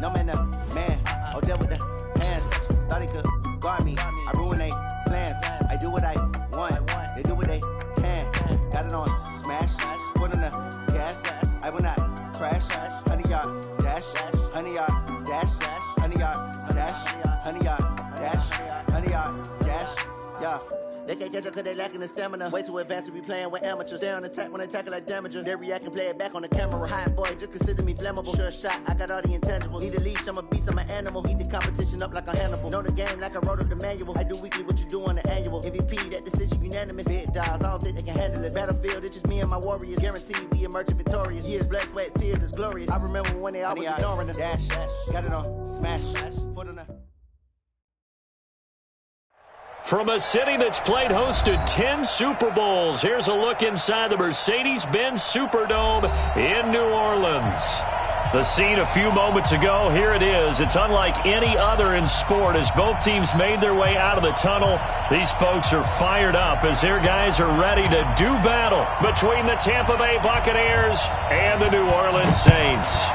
No man, man. Oh, there with the hands. Thought he could guard me. I ruin they plans. I do what I want. They do what they can. Got it on smash. Put on the gas. I will not crash. 100-yard dash. 100-yard dash. 100-yard dash. 100-yard dash. 100-yard dash. Yeah. They can't catch up cause they lacking the stamina. Way too advanced to be playing with amateurs. Stay on attack when they tackle like damager. They react and play it back on the camera. Hot boy, just consider me flammable. Sure shot, I got all the intangibles. Need a leash, I'm a beast, I'm an animal. Eat the competition up like a Hannibal. Know the game like I wrote up the manual. I do weekly what you do on the annual. MVP, that decision unanimous. Big dials, I don't think they can handle it. Battlefield, it's just me and my warriors. Guaranteed we emerge victorious. Years, blood, sweat, tears, is glorious. I remember when they always ignoring us. Dash, got it on smash. Foot on the... From a city that's played host to 10 Super Bowls, here's a look inside the Mercedes-Benz Superdome in New Orleans. The scene a few moments ago, here it is. It's unlike any other in sport as both teams made their way out of the tunnel. These folks are fired up as their guys are ready to do battle between the Tampa Bay Buccaneers and the New Orleans Saints.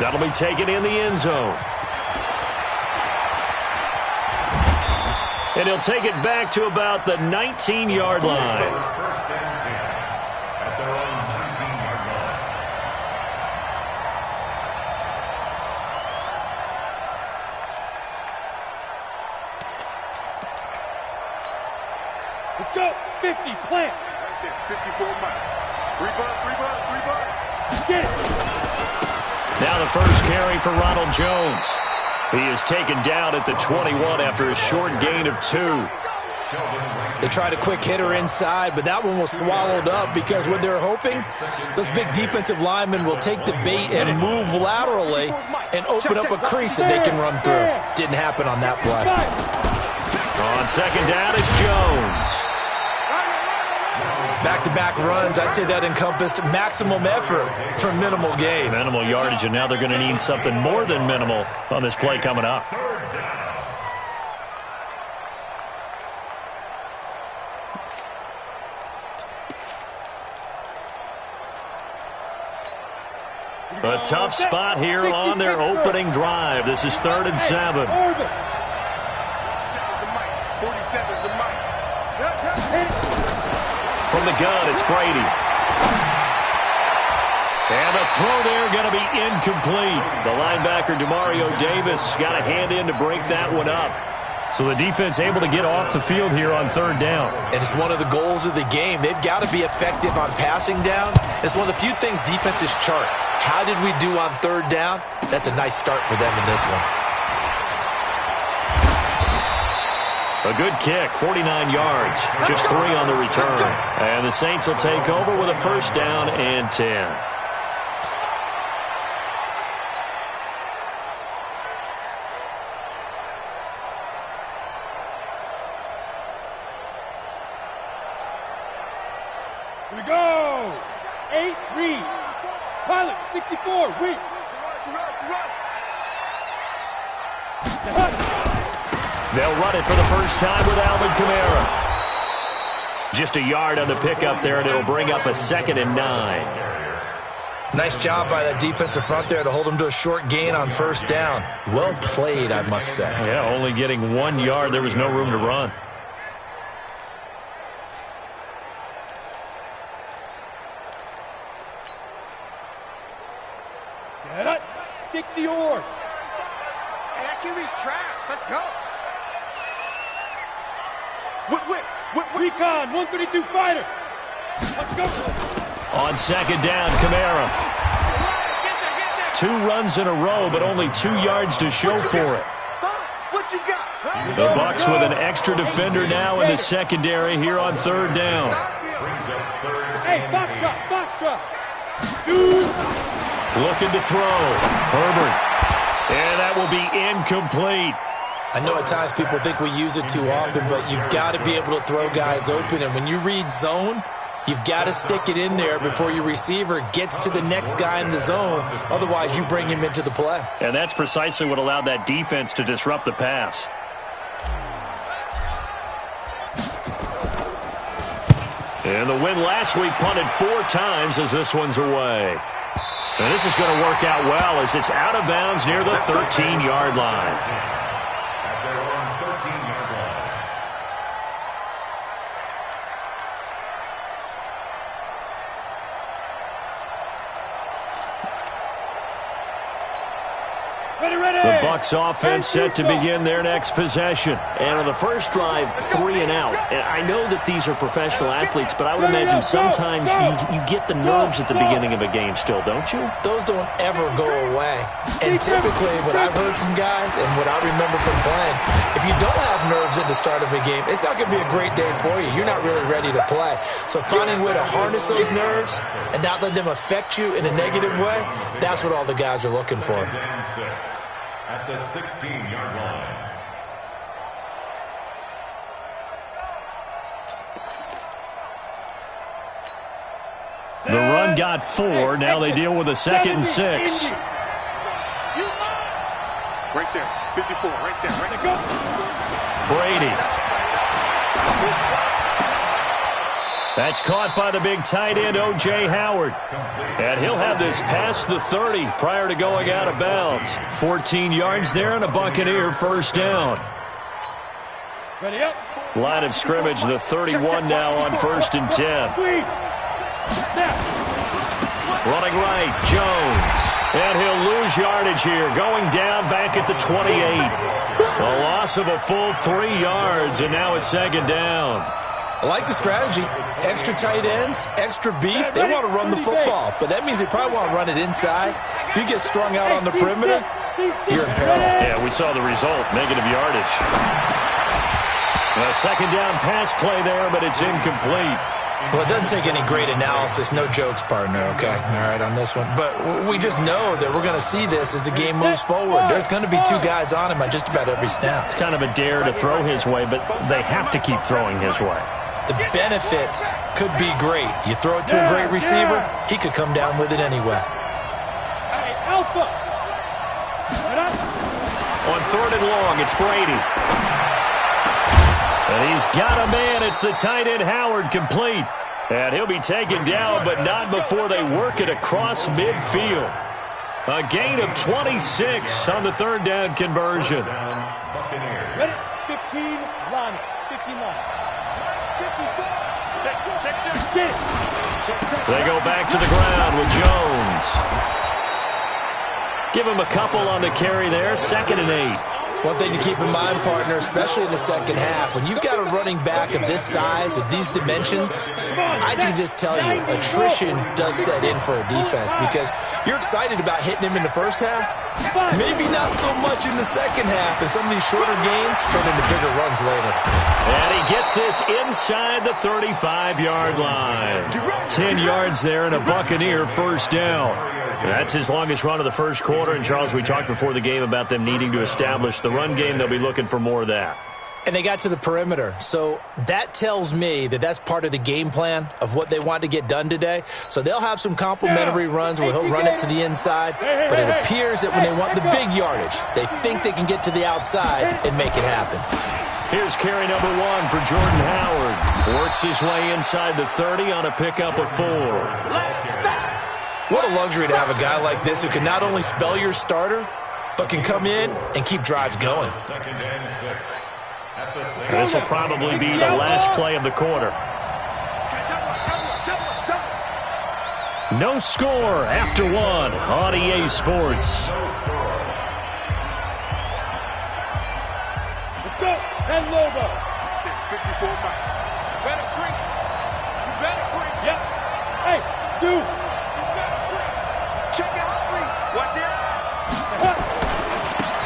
That'll be taken in the end zone. And he'll take it back to about the 19-yard line. First and 10 at their own 19-yard line. Let's go. 50, plant. Right there, 54 miles. 3 bucks. Get it. Now the first carry for Ronald Jones. He is taken down at the 21 after a short gain of 2. They tried a quick hitter inside, but that one was swallowed up because what they're hoping, those big defensive linemen will take the bait and move laterally and open up a crease that they can run through. Didn't happen on that play. On second down, it's Jones. Back-to-back runs, I'd say that encompassed maximum effort for minimal gain. Minimal yardage, and now they're going to need something more than minimal on this play coming up. A tough spot here on their opening drive. This is 3rd and 7. 47's the mic. From the gun, it's Brady. And the throw there going to be incomplete. The linebacker, Demario Davis, got a hand in to break that one up. So the defense able to get off the field here on 3rd down. And it's one of the goals of the game. They've got to be effective on passing downs. It's one of the few things defenses chart. How did we do on 3rd down? That's a nice start for them in this one. A good kick, 49 yards, just 3 on the return. And the Saints will take over with a first down and 10. Here we go. 8, read. Pilot, 64, wait. They'll run it for the first time with Alvin Kamara. Just a yard on the pickup there, and it'll bring up a 2nd and 9. Nice job by that defensive front there to hold them to a short gain on 1st down. Well played, I must say. Yeah, only getting 1 yard. There was no room to run. Set up. 60 or. Hey, that QB's trash. Let's go. Whip. Recon, 132 fighter. Let's go. On 2nd down, Kamara. 2 runs in a row, but only 2 yards to show for it. What you got? The Bucs with an extra defender now in the secondary here on 3rd down. Hey, box drop. Shoot. Looking to throw. Herbert. And that will be incomplete. I know at times people think we use it too often, but you've got to be able to throw guys open. And when you read zone, you've got to stick it in there before your receiver gets to the next guy in the zone. Otherwise, you bring him into the play. And that's precisely what allowed that defense to disrupt the pass. And the win last week punted 4 times as this one's away. And this is going to work out well as it's out of bounds near the 13-yard line. At their own 13-yard line. The Bucs offense set to begin their next possession. And on the first drive, 3 and out. And I know that these are professional athletes, but I would imagine sometimes you get the nerves at the beginning of a game still, don't you? Those don't ever go away. And typically what I've heard from guys and what I remember from playing, if you don't have nerves at the start of a game, it's not going to be a great day for you. You're not really ready to play. So finding a way to harness those nerves and not let them affect you in a negative way, that's what all the guys are looking for. At the 16-yard line. The run got 4. Now they deal with a 2nd and 6. Right there. 54. Right there. Right there. Brady. That's caught by the big tight end, O.J. Howard. And he'll have this past the 30 prior to going out of bounds. 14 yards there and a Buccaneer first down. Ready up. Line of scrimmage, the 31 now on 1st and 10. Running right, Jones. And he'll lose yardage here, going down back at the 28. A loss of a full 3 yards, and now it's 2nd down. I like the strategy. Extra tight ends, extra beef. They want to run the football, but that means they probably want to run it inside. If you get strung out on the perimeter, you're in peril. Yeah, we saw the result, negative yardage. A 2nd down pass play there, but it's incomplete. Well, it doesn't take any great analysis. No jokes, partner, okay? All right, on this one. But we just know that we're going to see this as the game moves forward. There's going to be 2 guys on him on just about every snap. It's kind of a dare to throw his way, but they have to keep throwing his way. The benefits could be great. You throw it to a great receiver, he could come down with it anyway. Hey, Alpha. On 3rd and long, it's Brady. And he's got a man. It's the tight end, Howard, complete. And he'll be taken down, but not before they work it across midfield. A gain of 26 on the 3rd down conversion. Ready? 15 line. 15 line. They go back to the ground with Jones. Give him a couple on the carry there. 2nd and 8. One thing to keep in mind, partner, especially in the second half, when you've got a running back of this size, of these dimensions, I can just tell you, attrition does set in for a defense because you're excited about hitting him in the first half, maybe not so much in the second half, and some of these shorter gains turn into bigger runs later. And he gets this inside the 35-yard line. 10 yards there and a Buccaneer first down. That's his longest run of the first quarter. And, Charles, we talked before the game about them needing to establish the run game. They'll be looking for more of that. And they got to the perimeter. So that tells me that that's part of the game plan of what they want to get done today. So they'll have some complimentary runs where he'll run it to the inside. But it appears that when they want the big yardage, they think they can get to the outside and make it happen. Here's carry number 1 for Jordan Howard. Works his way inside the 30 on a pickup of 4. What a luxury to have a guy like this who can not only spell your starter, but can come in and keep drives going. 2nd and 6. At the 6. This will probably be the last play of the quarter. No score after 1 on EA Sports. Let's go. 10 Lobo. 54 miles. Better free. You better free. Yep. Hey, Sue. Check out free. Watch it.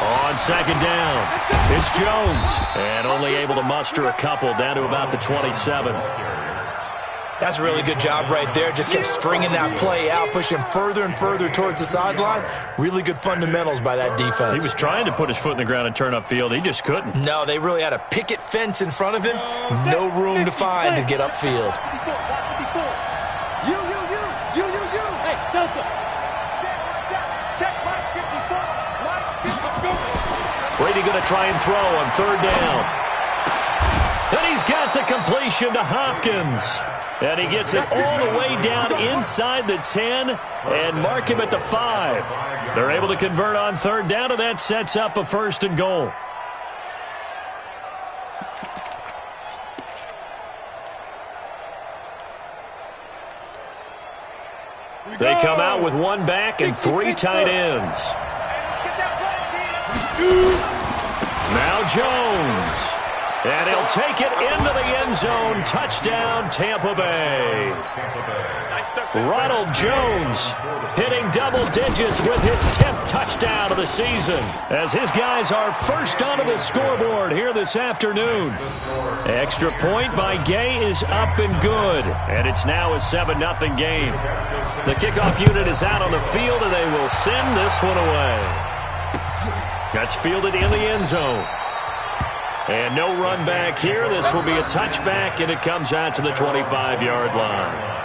On 2nd down, it's Jones. And only able to muster a couple down to about the 27. That's a really good job right there. Just kept stringing that play out, pushing him further and further towards the sideline. Really good fundamentals by that defense. He was trying to put his foot in the ground and turn upfield. He just couldn't. No, they really had a picket fence in front of him. No room to find to get upfield. You. Hey, Delta. Check right 54. Right 54. Brady going to try and throw on 3rd down. And he's got the completion to Hopkins. And he gets it all the way down inside the 10 and mark him at the 5. They're able to convert on third down, and that sets up a 1st and goal. They come out with 1 back and 3 tight ends. Now Jones. And he'll take it into the end zone. Touchdown, Tampa Bay. Ronald Jones hitting double digits with his 10th touchdown of the season, as his guys are first onto the scoreboard here this afternoon. Extra point by Gay is up and good, and it's now a 7-0 game. The kickoff unit is out on the field, and they will send this one away. That's fielded in the end zone. And no run back here. This will be a touchback, and it comes out to the 25-yard line.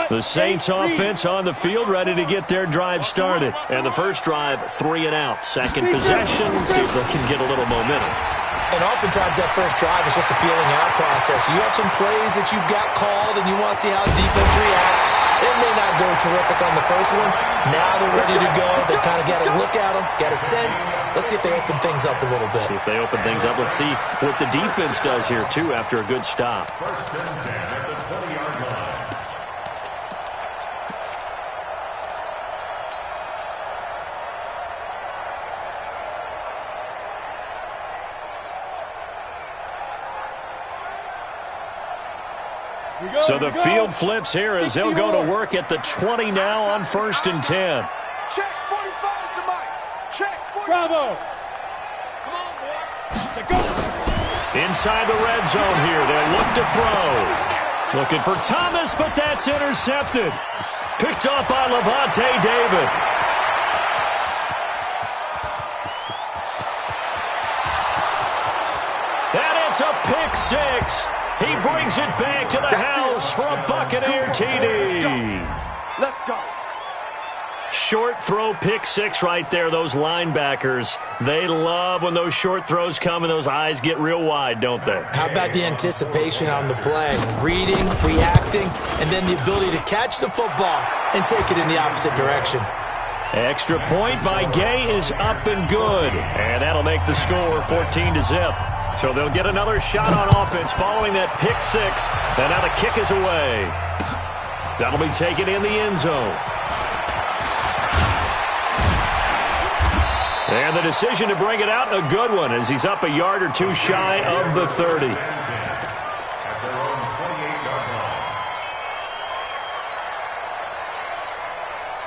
The Saints offense on the field, ready to get their drive started. And the first drive, 3 and out. Second possession, see if they can get a little momentum. And oftentimes that first drive is just a feeling out process. You have some plays that you've got called, and you want to see how defense reacts. It may not go terrific on the first one. Now they're ready to go. They kind of got to look at them, got a sense. Let's see if they open things up a little bit. See if they open things up. Let's see what the defense does here, too, after a good stop. 1st and 10 at the 20-yard line. So the field flips here as they'll go to work at the 20 now on 1st and 10. Check 45 to Mike. Check 45. Bravo. Inside the red zone here. They'll look to throw. Looking for Thomas, but that's intercepted. Picked off by Levante David. And it's a pick 6. He brings it back to the house for a Buccaneer TD. Let's go. Short throw, pick 6 right there. Those linebackers, they love when those short throws come and those eyes get real wide, don't they? How about the anticipation on the play? Reading, reacting, and then the ability to catch the football and take it in the opposite direction. Extra point by Gay is up and good. And that'll make the score 14-0. So they'll get another shot on offense following that pick 6. And now the kick is away. That'll be taken in the end zone. And the decision to bring it out, a good one, as he's up a yard or 2 shy of the 30.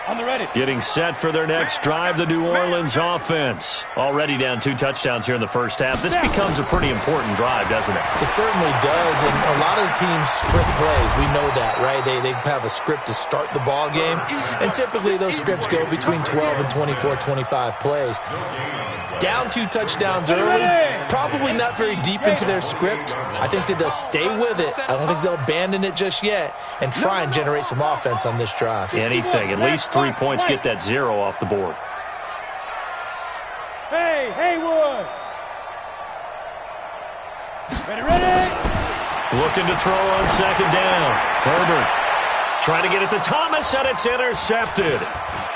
On the ready. Getting set for their next drive, the New Orleans offense. Already down 2 touchdowns here in the first half. This becomes a pretty important drive, doesn't it? It certainly does, and a lot of the teams script plays. We know that, right? They have a script to start the ball game, and typically those scripts go between 12 and 24, 25 plays. Down 2 touchdowns early, probably not very deep into their script. I think that they'll stay with it. I don't think they'll abandon it just yet and try and generate some offense on this drive. Anything, at least 3 points, get that 0 off the board. Hey, Haywood. Ready. Looking to throw on 2nd down. Herbert trying to get it to Thomas, and it's intercepted.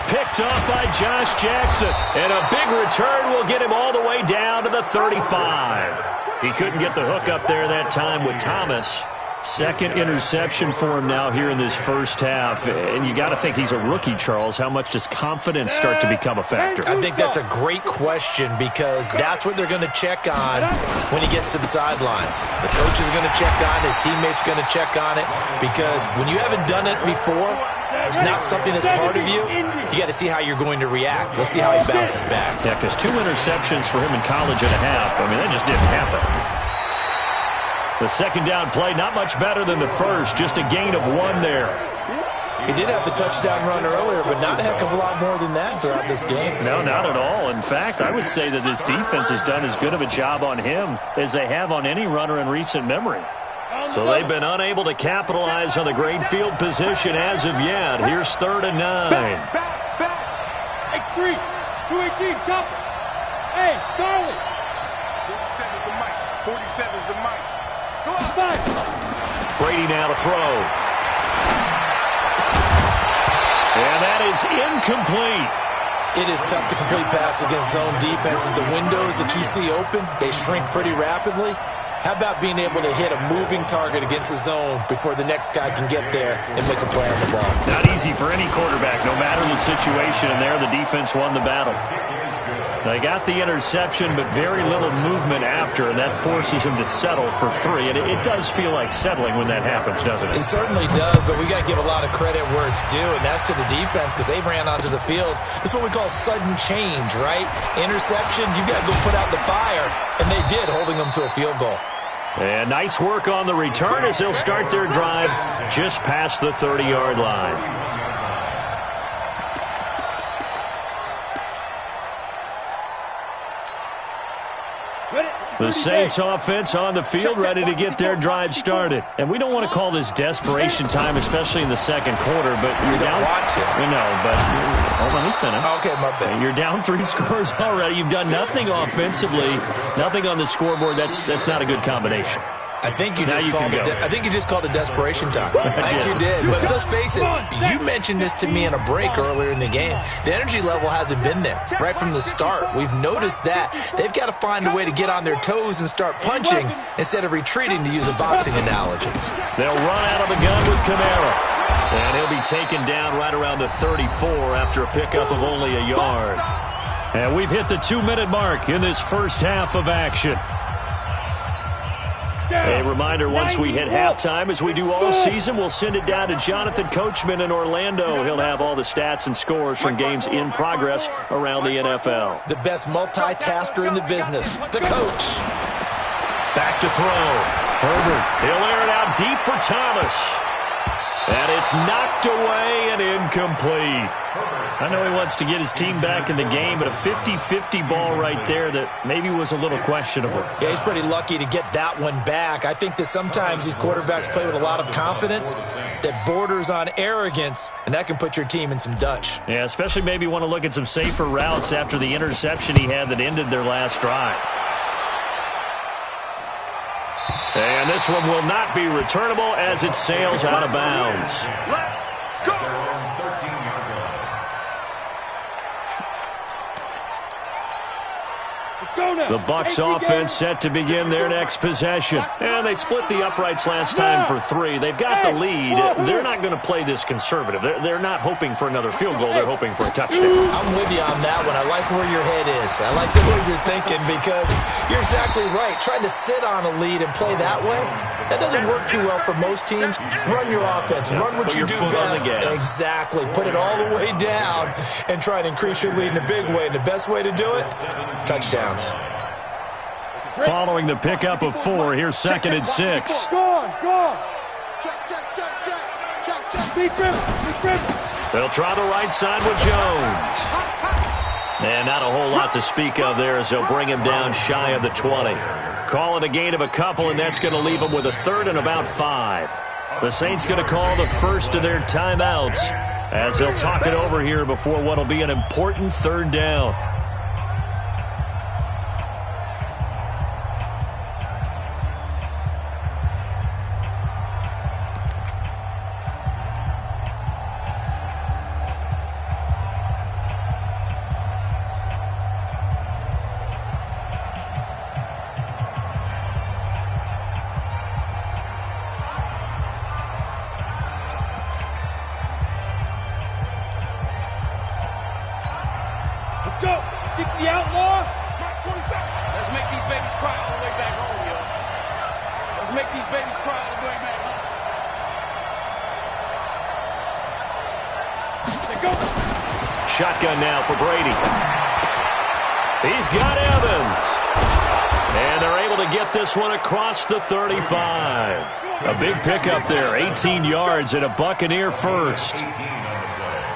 Picked off by Josh Jackson. And a big return will get him all the way down to the 35. He couldn't get the hook up there that time with Thomas. Second interception for him now here in this first half. And you got to think he's a rookie, Charles. How much does confidence start to become a factor? I think that's a great question, because that's what they're going to check on when he gets to the sidelines. The coach is going to check on it. His teammates are going to check on it, because when you haven't done it before, it's not something that's part of you. You got to see how you're going to react. Let's see how he bounces back. Yeah, because 2 interceptions for him in college and a half. I mean, that just didn't happen. The second down play, not much better than the first, just a gain of 1 there. He did have the touchdown run earlier, but not a heck of a lot more than that throughout this game. No, not at all. In fact, I would say that this defense has done as good of a job on him as they have on any runner in recent memory. So they've been unable to capitalize on the great field position as of yet. Here's 3rd and 9. X3, 218, chopper. Hey, Charlie. 47's the mic. 47's the mic. Go outside. Brady now to throw. And that is incomplete. It is tough to complete pass against zone defenses. The windows that you see open, they shrink pretty rapidly. How about being able to hit a moving target against a zone before the next guy can get there and make a play on the ball? Not easy for any quarterback, no matter the situation, and there the defense won the battle. They got the interception, but very little movement after, and that forces him to settle for 3. And it does feel like settling when that happens, doesn't it? It certainly does, but we got to give a lot of credit where it's due, and that's to the defense because they ran onto the field. It's what we call sudden change, right? Interception, you got to go put out the fire, and they did, holding them to a field goal. And nice work on the return as they'll start their drive just past the 30-yard line. The Saints offense on the field, ready to get their drive started. And we don't want to call this desperation time, especially in the second quarter, but you're down. We know, but let me finish. Okay, my bad. You're down 3 scores already. You've done nothing offensively, nothing on the scoreboard. That's not a good combination. I think you just called it desperation time. I think you did. But let's face it, you mentioned this to me in a break earlier in the game. The energy level hasn't been there right from the start. We've noticed that. They've got to find a way to get on their toes and start punching instead of retreating, to use a boxing analogy. They'll run out of the gun with Kamara. And he'll be taken down right around the 34 after a pickup of only a yard. And we've hit the 2-minute mark in this first half of action. A reminder, once we hit halftime, as we do all season, we'll send it down to Jonathan Coachman in Orlando. He'll have all the stats and scores from games in progress around the NFL. The best multitasker in the business, the coach. Back to throw. Herbert, he'll air it out deep for Thomas. And it's knocked away and incomplete. I know he wants to get his team back in the game, but a 50-50 ball right there that maybe was a little questionable. Yeah, he's pretty lucky to get that one back. I think that sometimes these quarterbacks play with a lot of confidence that borders on arrogance, and that can put your team in some Dutch. Yeah, especially maybe want to look at some safer routes after the interception he had that ended their last drive. And this one will not be returnable as it sails out of bounds. Let's go! The Bucs offense set to begin their next possession. And they split the uprights last time for 3. They've got the lead. They're not going to play this conservative. They're not hoping for another field goal. They're hoping for a touchdown. I'm with you on that one. I like where your head is. I like the way you're thinking because you're exactly right. Trying to sit on a lead and play that way, that doesn't work too well for most teams. Run your offense. Run what you do best. Exactly. Put it all the way down and try and increase your lead in a big way. And the best way to do it, touchdowns. Following the pickup of 4, here's 2nd and 6. Go on. Check. They'll try the right side with Jones. And not a whole lot to speak of there as they'll bring him down shy of the 20. Call it a gain of a couple, and that's going to leave them with a 3rd and about 5. The Saints going to call the first of their timeouts as they'll talk it over here before what will be an important 3rd down. Go! 60 outlaw! Let's make these babies cry all the way back home, yo. Let's make these babies cry all the way back home. Let's go! Shotgun now for Brady. He's got Evans. And they're able to get this one across the 35. A big pickup there, 18 yards and a Buccaneer first.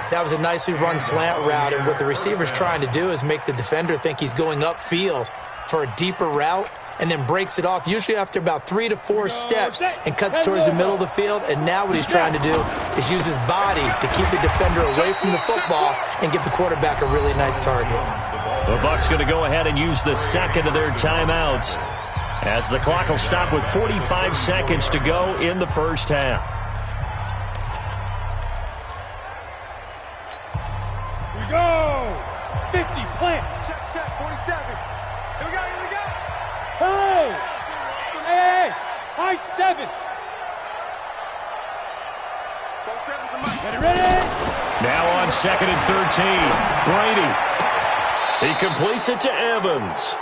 That was a nicely run slant route, and what the receiver's trying to do is make the defender think he's going upfield for a deeper route, and then breaks it off, usually after about 3 to 4 steps, and cuts towards the middle of the field. And now what he's trying to do is use his body to keep the defender away from the football and give the quarterback a really nice target. The Bucs going to go ahead and use the second of their timeouts, as the clock will stop with 45 seconds to go in the first half. Here we go. 50, plant. Check, 47. Here we go. Hey. Hey. High 7. Ready. Now on 2nd and 13. Brady. He completes it to Evans.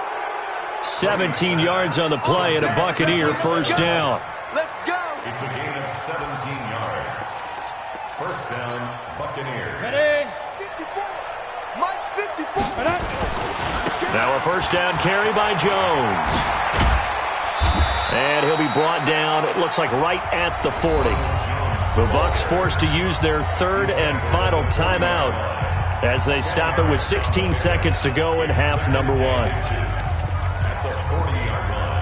17 yards on the play and a Buccaneer first down. Let's go. It's a gain of 17 yards. First down, Buccaneers. Ready. 54. Mike 54. Now a first down carry by Jones. And he'll be brought down, it looks like right at the 40. The Bucs forced to use their third and final timeout as they stop it with 16 seconds to go in half number 1. At the 40-yard line.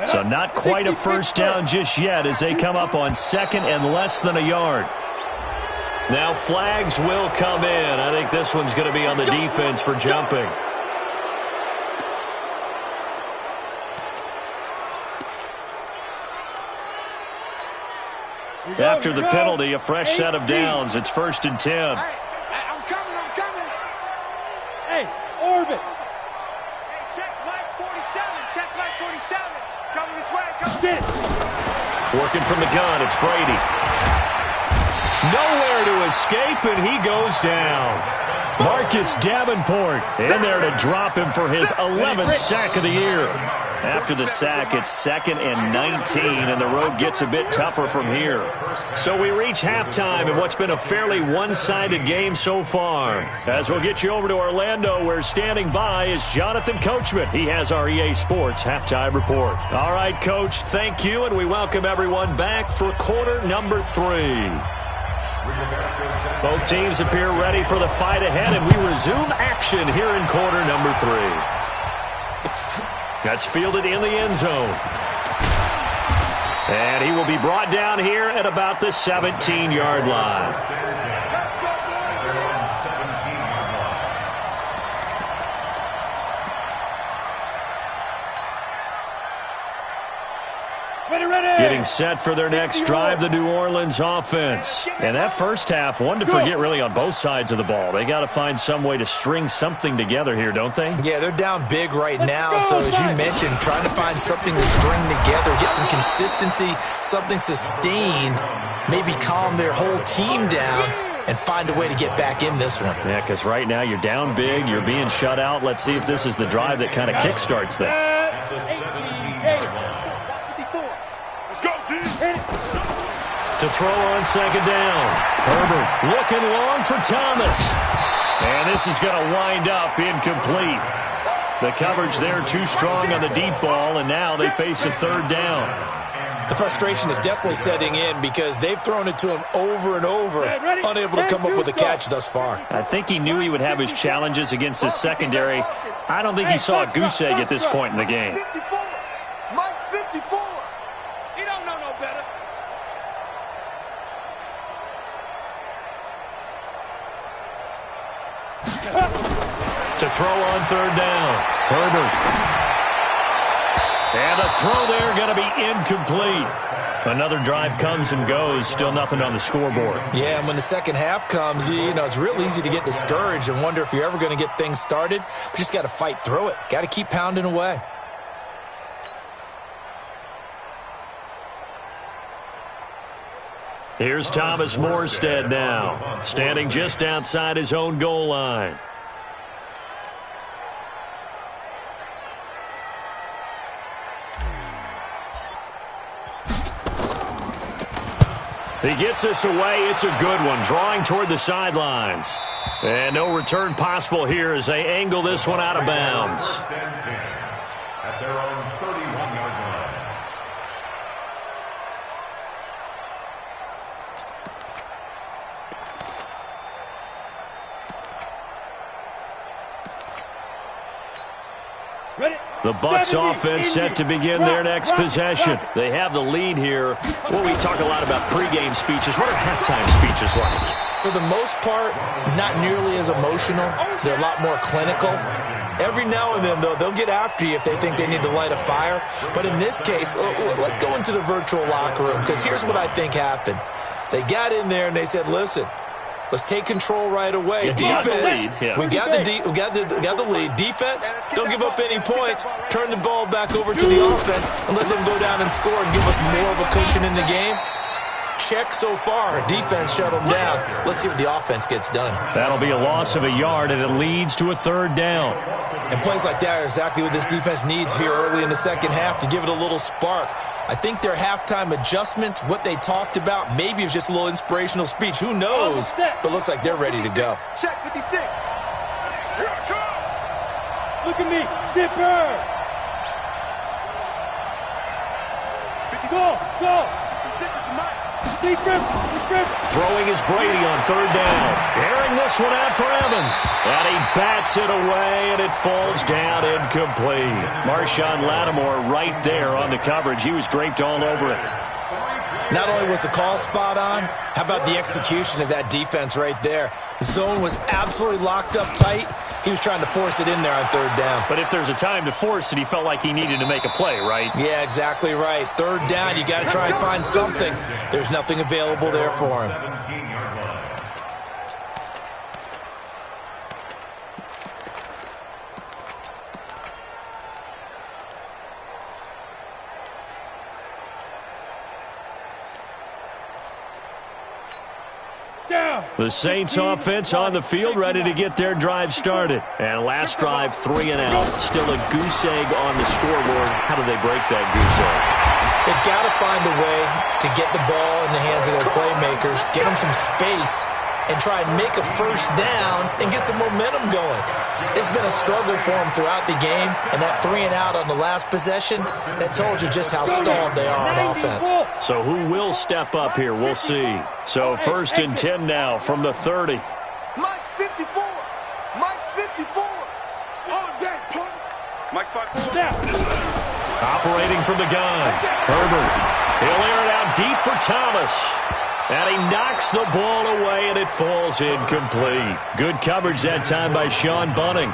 So not quite a first down just yet as they come up on 2nd and less than a yard. Now flags will come in. I think this one's going to be on the defense for jumping. After the penalty, a fresh set of downs. It's 1st and 10. Hey, I'm coming. Hey, orbit. Hey, check Mike 47. Check Mike 47. It's coming this way. Sit. Working from the gun, it's Brady. Nowhere to escape, and he goes down. Marcus Davenport in there to drop him for his 11th sack of the year. After the sack, it's 2nd and 19, and the road gets a bit tougher from here. So we reach halftime in what's been a fairly one-sided game so far. As we'll get you over to Orlando, where standing by is Jonathan Coachman. He has our EA Sports halftime report. All right, Coach, thank you, and we welcome everyone back for quarter number 3. Both teams appear ready for the fight ahead, and we resume action here in quarter number 3. That's fielded in the end zone. And he will be brought down here at about the 17-yard line. Getting set for their next drive, the New Orleans offense. And that first half, one to forget really on both sides of the ball. They got to find some way to string something together here, don't they? Yeah, they're down big right now. So as you mentioned, trying to find something to string together, get some consistency, something sustained, maybe calm their whole team down and find a way to get back in this one. Yeah, because right now you're down big, you're being shut out. Let's see if this is the drive that kind of kickstarts them. To throw on second down. Herbert looking long for Thomas. And this is going to wind up incomplete. The coverage there too strong on the deep ball, and now they face a third down. The frustration is definitely setting in because they've thrown it to him over and over, unable to come up with a catch thus far. I think he knew he would have his challenges against his secondary. I don't think he saw a goose egg at this point in the game. 54. Mike 54. He don't know no better. To throw on third down. Herbert. And a throw there going to be incomplete. Another drive comes and goes. Still nothing on the scoreboard. Yeah, and when the second half comes, you know, it's real easy to get discouraged and wonder if you're ever going to get things started. But you just got to fight through it. Got to keep pounding away. Here's Thomas Morstead now, standing just outside his own goal line. He gets this away. It's a good one, drawing toward the sidelines. And no return possible here as they angle this one out of bounds. First and 10 at their own 31-yard line. The Bucs offense set to begin their next possession. They have the lead here. Well, we talk a lot about pregame speeches. What are halftime speeches like? For the most part, not nearly as emotional. They're a lot more clinical. Every now and then, though, they'll get after you if they think they need to light a fire. But in this case, let's go into the virtual locker room, because here's what I think happened. They got in there and they said, listen, let's take control right away. Defense, we got the lead. Defense, don't give up any points. Turn the ball back over to the offense and let them go down and score and give us more of a cushion in the game. Check so far. Defense shut them down. Let's see what the offense gets done. That'll be a loss of a yard, and it leads to a third down. And plays like that are exactly what this defense needs here early in the second half to give it a little spark. I think their halftime adjustments, what they talked about, maybe it was just a little inspirational speech. Who knows? But looks like they're ready to go. Check 56. Here I come. Look at me. Zipper. Go. 56 is mine. Throwing is Brady on third down. Airing this one out for Evans. And he bats it away, and it falls down incomplete. Marshawn Lattimore right there on the coverage. He was draped all over it. Not only was the call spot on, how about the execution of that defense right there? The zone was absolutely locked up tight. He was trying to force it in there on third down. But if there's a time to force it, he felt like he needed to make a play, right? Yeah, exactly right. Third down, you got to try and find something. There's nothing available there for him. 17-yard line. The Saints offense on the field, ready to get their drive started. And last drive, 3 and out. Still a goose egg on the scoreboard. How do they break that goose egg? They've got to find a way to get the ball in the hands of their playmakers, get them some space, and try and make a first down and get some momentum going. It's been a struggle for them throughout the game, and that 3 and out on the last possession, that told you just how stalled they are on offense. So who will step up here? We'll see. So first and 10 now from the 30. Mike's 54. Mike's 54. All day, punk. Mike's 54. Operating from the gun. Herbert. He'll air it out deep for Thomas. And he knocks the ball away, and it falls incomplete. Good coverage that time by Sean Bunting.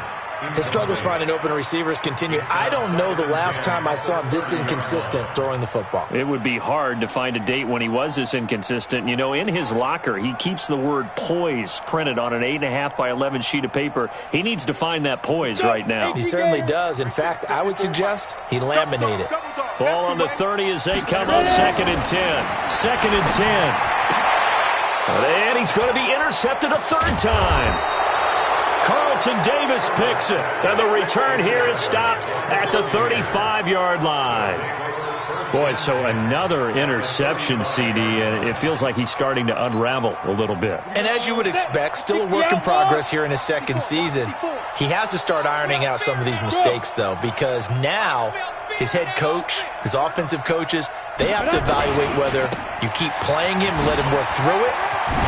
His struggles finding open receivers continue. I don't know the last time I saw him this inconsistent throwing the football. It would be hard to find a date when he was this inconsistent. You know, in his locker, he keeps the word poise printed on an 8.5 by 11 sheet of paper. He needs to find that poise right now. He certainly does. In fact, I would suggest he laminate it. Ball on the 30 as they come on 2nd and 10. 2nd and 10. And he's going to be intercepted a third time. Carlton Davis picks it. And the return here is stopped at the 35-yard line. Boy, so another interception, CD, and it feels like he's starting to unravel a little bit. And as you would expect, still a work in progress here in his second season. He has to start ironing out some of these mistakes, though, because now his head coach, his offensive coaches, they have to evaluate whether you keep playing him and let him work through it,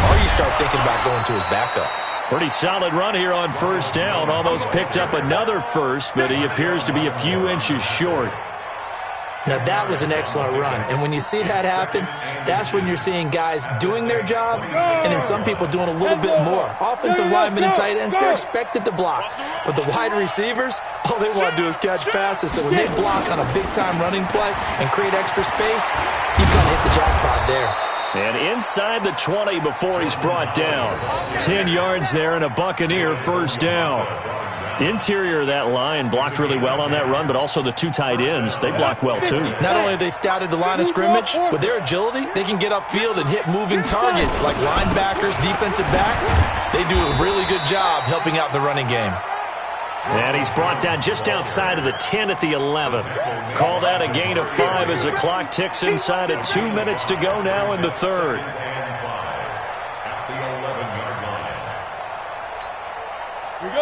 or you start thinking about going to his backup. Pretty solid run here on first down. Almost picked up another first, but he appears to be a few inches short. Now, that was an excellent run. And when you see that happen, that's when you're seeing guys doing their job and then some people doing a little bit more. Offensive linemen and tight ends, they're expected to block. But the wide receivers, all they want to do is catch passes. So when they block on a big-time running play and create extra space, you've got to hit the jackpot there. And inside the 20 before he's brought down. 10 yards there and a Buccaneer first down. Interior of that line blocked really well on that run, but also the two tight ends, they blocked well too. Not only have they scouted the line of scrimmage, with their agility, they can get upfield and hit moving targets like linebackers, defensive backs. They do a really good job helping out the running game. And he's brought down just outside of the 10 at the 11. Call that a gain of 5 as the clock ticks inside of 2 minutes to go now in the third.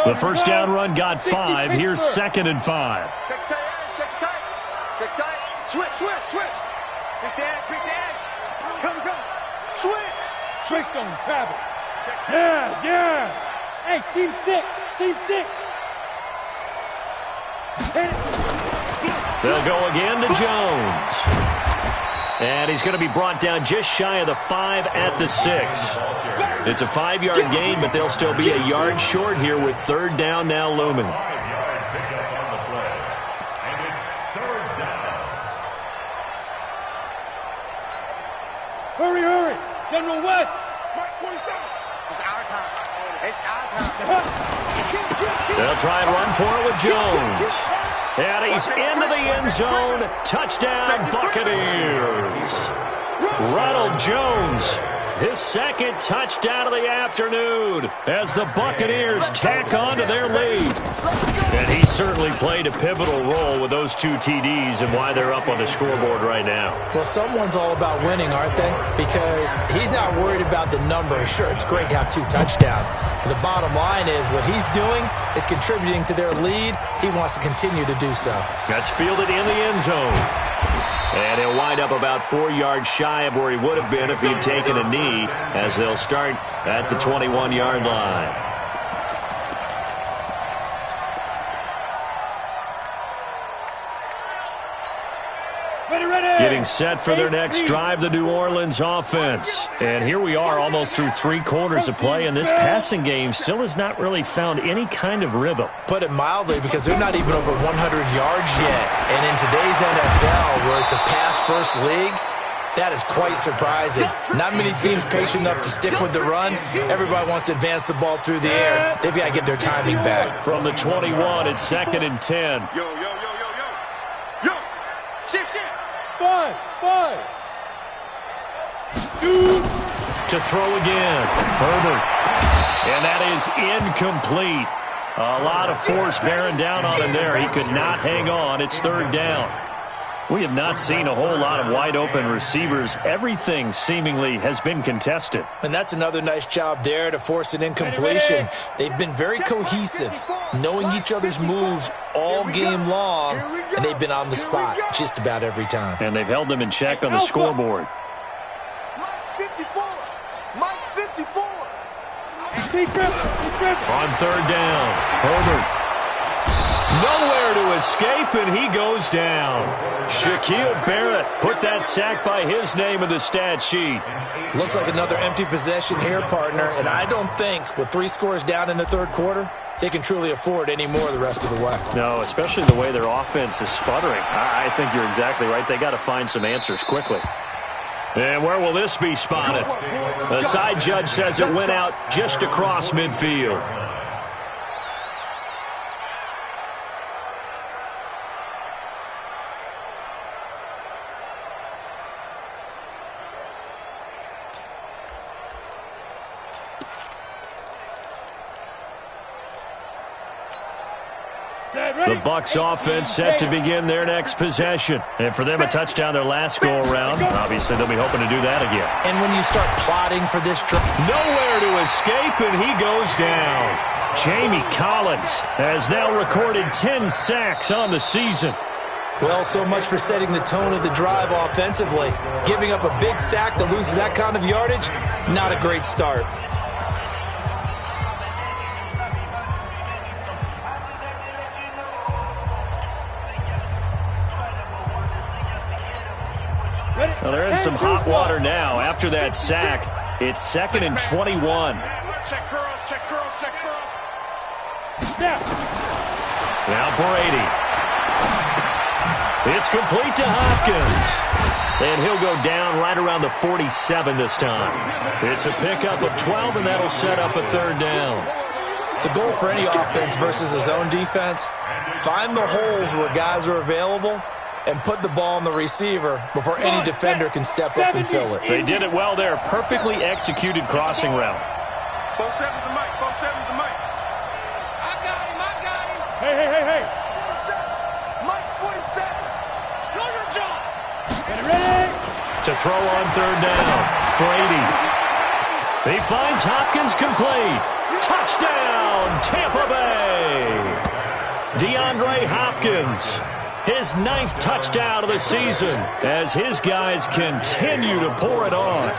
The first down run got 5. Here's 2nd and 5. Check tight edge, check tight. Check tight. Switch. Pick the edge. Come. Switch. Switch on travel. Yeah. Hey, seam 6. They'll go again to Jones. And he's going to be brought down just shy of the 5 at the 6. It's a 5-yard gain, but they'll still be a yard short here with 3rd down now looming. 5-yard pickup on the play. And it's 3rd down. Hurry. General West. Mark 47. It's our time. They'll try and run for it with Jones. And he's into the end zone. Touchdown, Buccaneers. Ronald Jones, his 2nd touchdown of the afternoon as the Buccaneers tack on to their lead. And he certainly played a pivotal role with those 2 TDs and why they're up on the scoreboard right now. Well, someone's all about winning, aren't they? Because he's not worried about the number. Sure, it's great to have 2 touchdowns. But the bottom line is what he's doing is contributing to their lead. He wants to continue to do so. That's fielded in the end zone. And he'll wind up about 4 yards shy of where he would have been if he'd taken a knee, as they'll start at the 21-yard line. Getting set for their next drive, the New Orleans offense. And here we are almost through 3 quarters of play, and this passing game still has not really found any kind of rhythm. Put it mildly, because they're not even over 100 yards yet. And in today's NFL, where it's a pass-first league, that is quite surprising. Not many teams patient enough to stick with the run. Everybody wants to advance the ball through the air. They've got to get their timing back. From the 21, it's 2nd and 10. Yo. Shift. 5. 2. To throw again. Herbert. And that is incomplete. A lot of force bearing down on him there. He could not hang on. It's 3rd down. We have not seen a whole lot of wide-open receivers. Everything seemingly has been contested. And that's another nice job there to force an incompletion. They've been very cohesive, knowing each other's moves all game long, and they've been on the spot just about every time. And they've held them in check on the scoreboard. Mike 54. On 3rd down, Herbert. Nowhere to escape, and he goes down. Shaquille Barrett put that sack by his name in the stat sheet. Looks like another empty possession here, partner, and I don't think with 3 scores down in the 3rd quarter, they can truly afford any more the rest of the way. No, especially the way their offense is sputtering. I think you're exactly right. They got to find some answers quickly. And where will this be spotted? The side judge says it went out just across midfield. The Bucs offense set to begin their next possession. And for them, a touchdown their last go-around. Obviously, they'll be hoping to do that again. And when you start plotting for this drive, nowhere to escape, and he goes down. Jamie Collins has now recorded 10 sacks on the season. Well, so much for setting the tone of the drive offensively. Giving up a big sack that loses that kind of yardage, not a great start. Well, they're in some hot water now. After that sack, it's 2nd and 21. Check curls. Now Brady. It's complete to Hopkins. And he'll go down right around the 47 this time. It's a pickup of 12, and that'll set up a 3rd down. The goal for any offense versus a zone defense, find the holes where guys are available and put the ball on the receiver before any defender can step up and fill it. They did it well there. Perfectly executed crossing route. 47's the mic. I got him. Hey. Mike's 47. Know your job. Get ready. To throw on 3rd down. Brady. He finds Hopkins complete. Touchdown, Tampa Bay! DeAndre Hopkins, his 9th touchdown of the season as his guys continue to pour it on.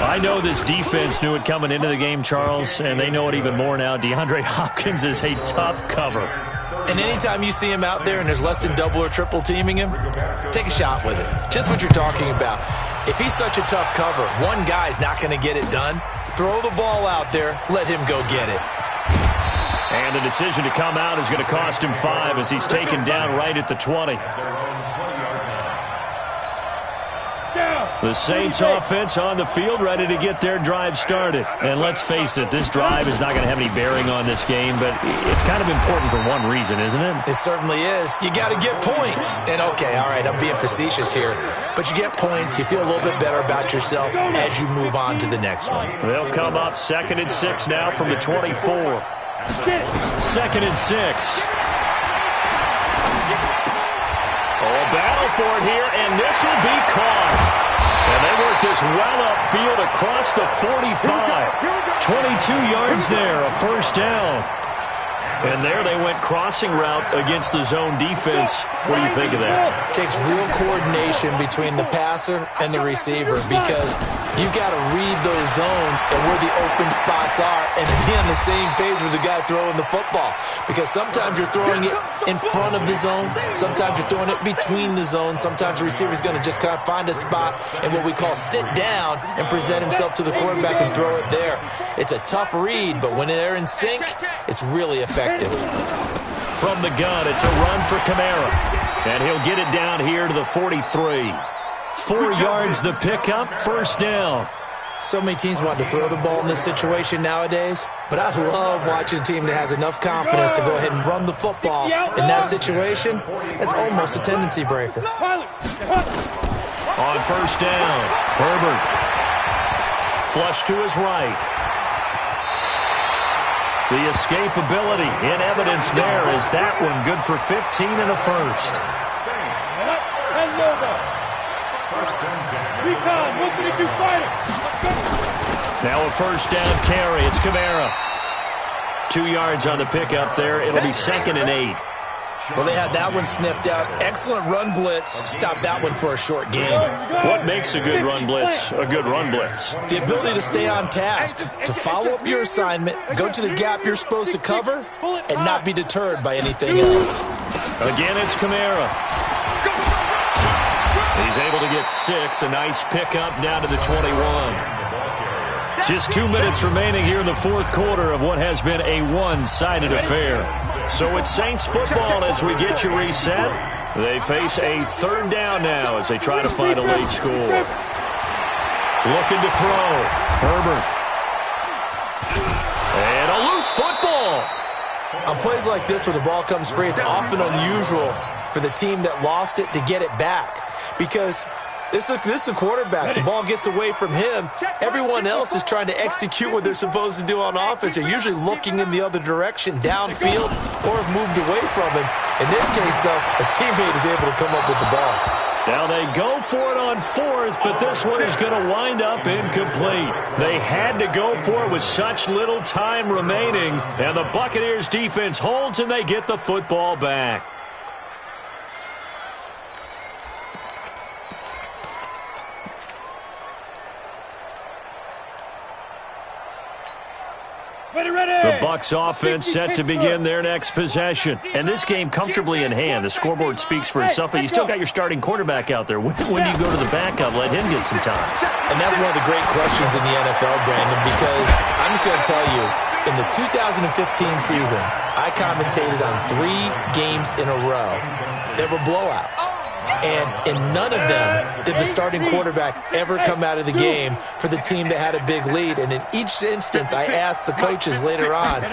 I know this defense knew it coming into the game, Charles, and they know it even more now. DeAndre Hopkins is a tough cover. And anytime you see him out there and there's less than double or triple teaming him, take a shot with it. Just what you're talking about. If he's such a tough cover, one guy's not going to get it done. Throw the ball out there. Let him go get it. And the decision to come out is going to cost him 5 as he's taken down right at the 20. The Saints offense on the field, ready to get their drive started. And let's face it, this drive is not going to have any bearing on this game, but it's kind of important for one reason, isn't it? It certainly is. You got to get points. And okay, all right, I'm being facetious here, but you get points, you feel a little bit better about yourself as you move on to the next one. They'll come up 2nd and 6 now from the 24. 2nd and 6. Oh, battle for it here, and this will be caught. And they work this well upfield across the 45. 22 yards there, a first down. And there they went crossing route against the zone defense. What do you think of that? It takes real coordination between the passer and the receiver because you got to read those zones and where the open spots are and be on the same page with the guy throwing the football. Because sometimes you're throwing it in front of the zone. Sometimes you're throwing it between the zones. Sometimes the receiver's going to just kind of find a spot and what we call sit down and present himself to the quarterback and throw it there. It's a tough read, but when they're in sync, it's really effective. From the gun, it's a run for Kamara. And he'll get it down here to the 43. 4 yards the pickup, first down. So many teams want to throw the ball in this situation nowadays, but I love watching a team that has enough confidence to go ahead and run the football. In that situation, it's almost a tendency breaker. On first down, Herbert. Flush to his right. The escapability in evidence there is that one good for 15 and a first. Now a first down carry. It's Kamara. 2 yards on the pickup there. It'll be 2nd and 8. Well, they had that one sniffed out. Excellent run blitz. Stop that one for a short gain. What makes a good run blitz a good run blitz? The ability to stay on task, to follow up your assignment, go to the gap you're supposed to cover, and not be deterred by anything else. Again, it's Kamara. He's able to get 6. A nice pickup down to the 21. Just 2 minutes remaining here in the fourth quarter of what has been a one-sided affair. So it's Saints football as we get you reset. They face a third down now as they try to find a late score. Looking to throw. Herbert. And a loose football. On plays like this where the ball comes free, it's often unusual for the team that lost it to get it back. Because this is the quarterback. The ball gets away from him. Everyone else is trying to execute what they're supposed to do on offense. They're usually looking in the other direction, downfield, or have moved away from him. In this case, though, a teammate is able to come up with the ball. Now they go for it on 4th, but this one is going to wind up incomplete. They had to go for it with such little time remaining, and the Buccaneers defense holds and they get the football back. The Bucs offense set to begin their next possession. And this game comfortably in hand. The scoreboard speaks for itself, but you still got your starting quarterback out there. When do you go to the backup, let him get some time? And that's one of the great questions in the NFL, Brandon, because I'm just going to tell you, in the 2015 season, I commentated on 3 games in a row. There were blowouts. And in none of them did the starting quarterback ever come out of the game for the team that had a big lead. And in each instance, I asked the coaches later on,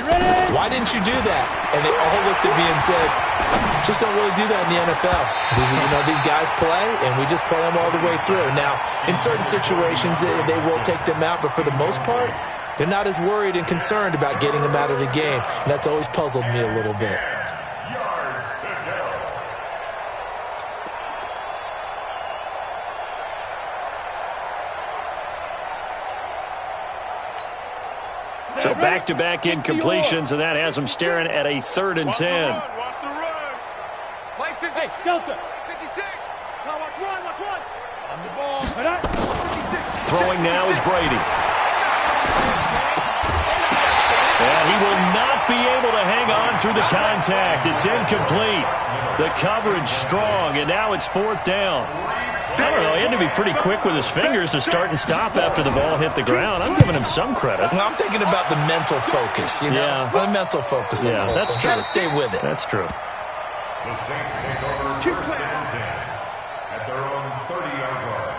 why didn't you do that? And they all looked at me and said, just don't really do that in the NFL. These guys play, and we just play them all the way through. Now, in certain situations, they will take them out, but for the most part, they're not as worried and concerned about getting them out of the game. And that's always puzzled me a little bit. So back-to-back incompletions, and that has them staring at a 3rd and 10. Watch the run. Play 50. Hey, Delta. 56. Now watch run. On the ball. 56. Throwing now is Brady. And he will not be able to hang on through the contact. It's incomplete. The coverage strong, and now it's 4th down. I don't know, he had to be pretty quick with his fingers to start and stop after the ball hit the ground. I'm giving him some credit. I'm thinking about the mental focus, you know? Yeah. The mental focus. Yeah, that's true. Try to stay with it. That's true. The Saints take over 1st and 10 at their own 30-yard line.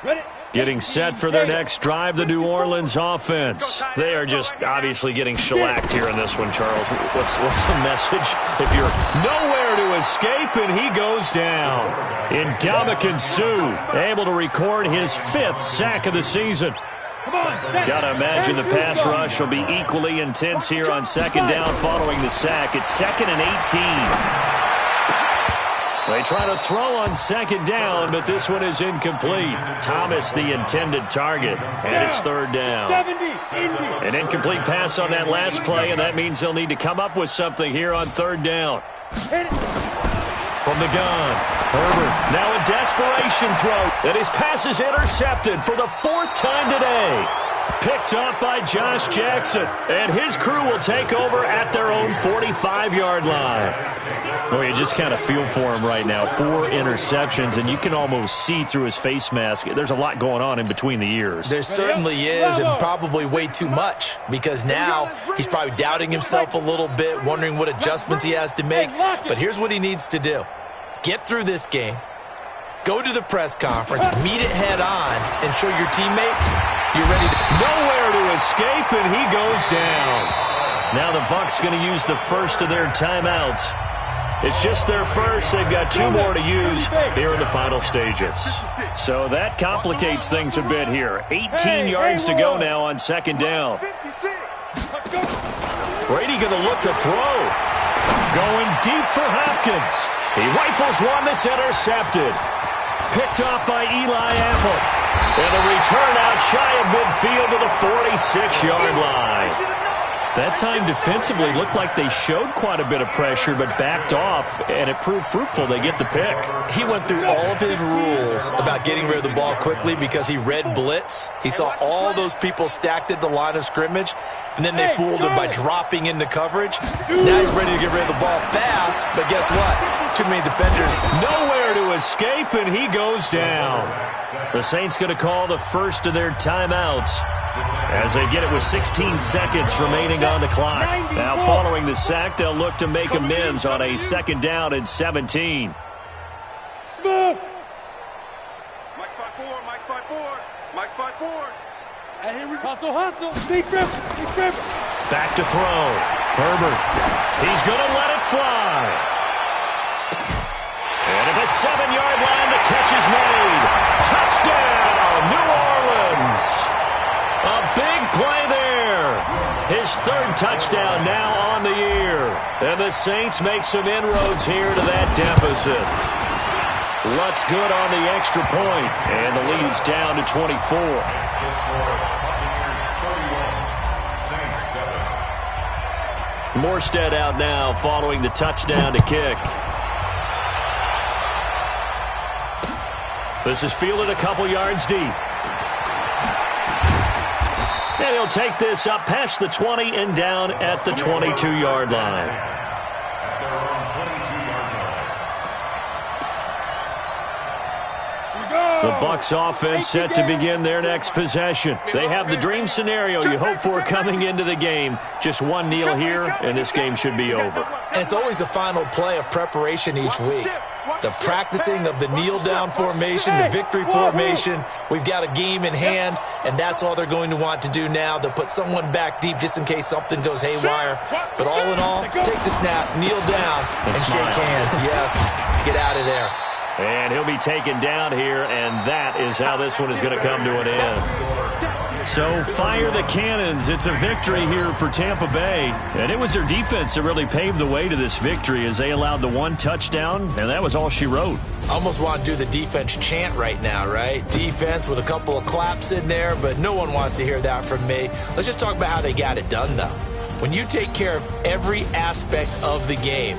Ready? Getting set for their next drive, the New Orleans offense. They are just obviously getting shellacked here in this one, Charles. What's the message? If you're nowhere to escape, and he goes down. Ndamukong Suh able to record his 5th sack of the season. Got to imagine the pass rush will be equally intense here on 2nd down following the sack. It's 2nd and 18. They try to throw on 2nd down, but this one is incomplete. Thomas, the intended target, and it's 3rd down. An incomplete pass on that last play, and that means they'll need to come up with something here on 3rd down. From the gun, Herbert, now a desperation throw, and his pass is intercepted for the 4th time today. Picked up by Josh Jackson, and his crew will take over at their own 45-yard line. Well, you just kind of feel for him right now. 4 interceptions, and you can almost see through his face mask. There's a lot going on in between the ears. There certainly is, and probably way too much, because now he's probably doubting himself a little bit, wondering what adjustments he has to make. But here's what he needs to do. Get through this game. Go to the press conference, meet it head on, and show your teammates you're ready to... Nowhere to escape, and he goes down. Now the Bucs going to use the first of their timeouts. It's just their first. They've got 2 more to use here in the final stages. So that complicates things a bit here. 18 yards to go now on 2nd down. Brady going to look to throw. Going deep for Hopkins. He rifles one that's intercepted. Picked off by Eli Apple. And a return out shy of midfield to the 46-yard line. That time defensively looked like they showed quite a bit of pressure but backed off, and it proved fruitful. They get the pick. He went through all of his rules about getting rid of the ball quickly because he read blitz. He saw all those people stacked at the line of scrimmage, and then they fooled him by dropping into coverage. Now he's ready to get rid of the ball fast, but guess what? Too many defenders. Nowhere to escape, and he goes down. The Saints going to call the first of their timeouts as they get it with 16 seconds remaining on the clock. Now following the sack, they'll look to make amends on a 2nd down and 17. Smoke! Mike 5-4, Mike 5-4, Mike 5-4. And here we go. Hustle. Big grip. Back to throw. Herbert. He's going to let it fly. And at the 7-yard line, the catch is made. Touchdown, New Orleans. A big play there. His 3rd touchdown now on the year. And the Saints make some inroads here to that deficit. Lutz good on the extra point, and the lead's down to 24. Morstead out now following the touchdown to kick. This is fielded a couple yards deep. And he'll take this up past the 20 and down at the 22-yard line. The Bucs offense set to begin their next possession. They have the dream scenario you hope for coming into the game. Just one kneel here, and this game should be over. And it's always the final play of preparation each week. The practicing of the kneel-down formation, the victory formation. We've got a game in hand, and that's all they're going to want to do now. They'll put someone back deep just in case something goes haywire. But all in all, take the snap, kneel down, and shake hands. Yes, get out of there. And he'll be taken down here, and that is how this one is going to come to an end. So fire the cannons. It's a victory here for Tampa Bay. And it was their defense that really paved the way to this victory as they allowed the one touchdown, and that was all she wrote. Almost want to do the defense chant right now, right? Defense with a couple of claps in there, but no one wants to hear that from me. Let's just talk about how they got it done, though. When you take care of every aspect of the game,